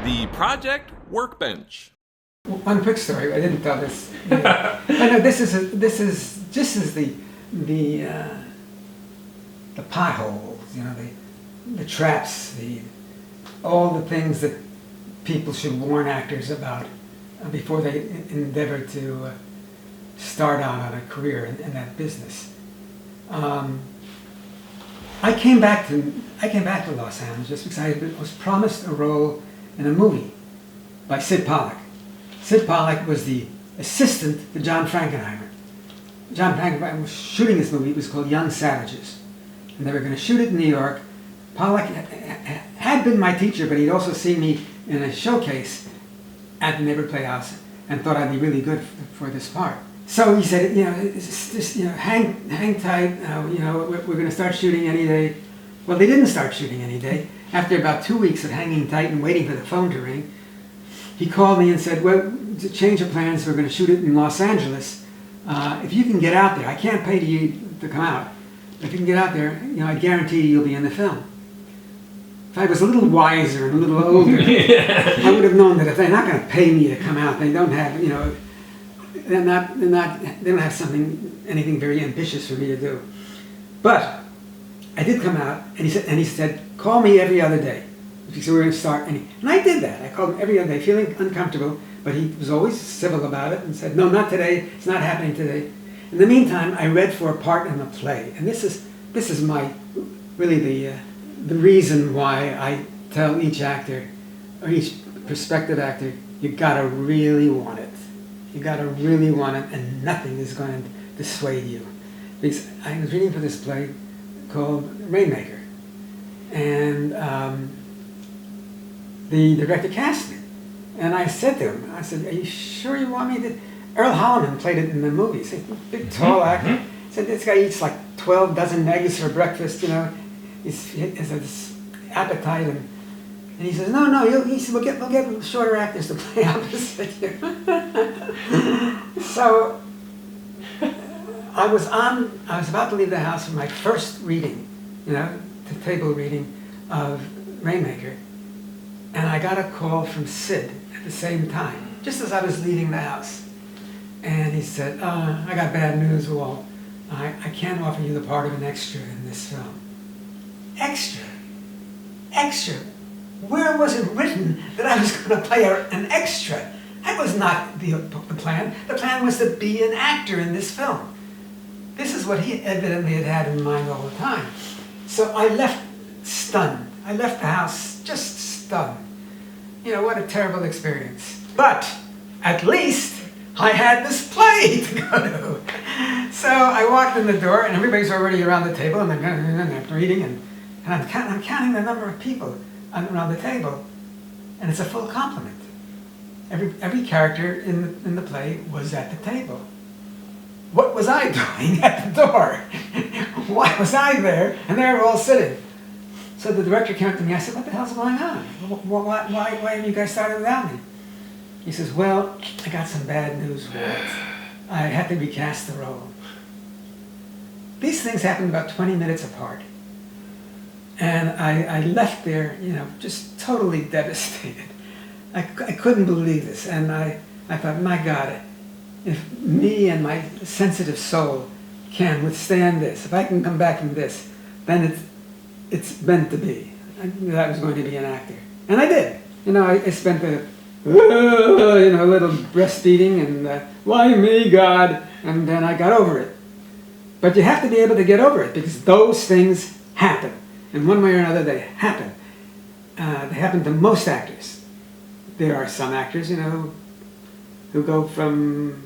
The Project Workbench. One quick story. I didn't tell this. I know this is just as the potholes, the traps, all the things that people should warn actors about before they endeavor to start out on a career in that business. I came back to Los Angeles because I was promised a role in a movie by Sid Pollock. Sid Pollock was the assistant to John Frankenheimer. John Frankenheimer was shooting this movie. It was called Young Savages. And they were going to shoot it in New York. Pollock had been my teacher, but he'd also seen me in a showcase at the neighborhood playhouse and thought I'd be really good for this part. So he said, hang tight, we're going to start shooting any day. Well, they didn't start shooting any day. After about 2 weeks of hanging tight and waiting for the phone to ring, he called me and said, well, to change of plans, we're going to shoot it in Los Angeles. If you can get out there, I can't pay you to come out. If you can get out there, I guarantee you'll be in the film. If I was a little wiser and a little older, I would have known that if they're not going to pay me to come out, they don't have, they don't have anything very ambitious for me to do. But I did come out, and he said, call me every other day. He said, we're going to start. And I did that. I called him every other day, feeling uncomfortable, but he was always civil about it and said, no, not today. It's not happening today. In the meantime, I read for a part in the play. And this is my, really the reason why I tell each actor, or each prospective actor, you got to really want it. You got to really want it, and nothing is going to dissuade you. Because I was reading for this play called Rainmaker. And the director cast me. And I said to him, are you sure you want me to? Earl Holliman played it in the movie. He's a big, tall actor. He said, this guy eats like 12 dozen eggs for breakfast, He has this appetite. And he says, no, he said, we'll get shorter actors to play opposite you. So I was about to leave the house for my first reading, the table reading of Rainmaker. And I got a call from Sid at the same time, just as I was leaving the house. And he said, I got bad news, Walt. I can't offer you the part of an extra in this film. Extra? Extra? Where was it written that I was going to play an extra? That was not the plan. The plan was to be an actor in this film. This is what he evidently had in mind all the time. So I left stunned. I left the house just stunned. What a terrible experience. But at least I had this play to go to. So I walked in the door, and everybody's already around the table, and I'm reading, and I'm counting the number of people around the table, and it's a full complement. Every character in the play was at the table. What was I doing at the door? Why was I there? And they were all sitting. So the director came up to me. I said, what the hell's going on? Why haven't you guys started without me? He says, well, I got some bad news, Walt. I had to recast the role. These things happened about 20 minutes apart. And I left there, just totally devastated. I couldn't believe this. And I thought, my God, if me and my sensitive soul can withstand this, if I can come back from this, then it's meant to be. I knew I was going to be an actor. And I did. I spent a little breastfeeding and why me, God? And then I got over it. But you have to be able to get over it because those things happen. In one way or another, they happen. They happen to most actors. There are some actors, who go from,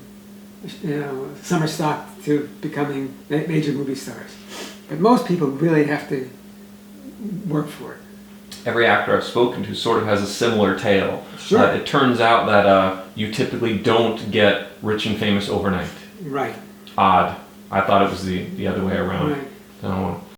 summer stock to becoming major movie stars. But most people really have to work for it. Every actor I've spoken to sort of has a similar tale. Sure. It turns out that you typically don't get rich and famous overnight. Right. Odd. I thought it was the other way around. Right. So,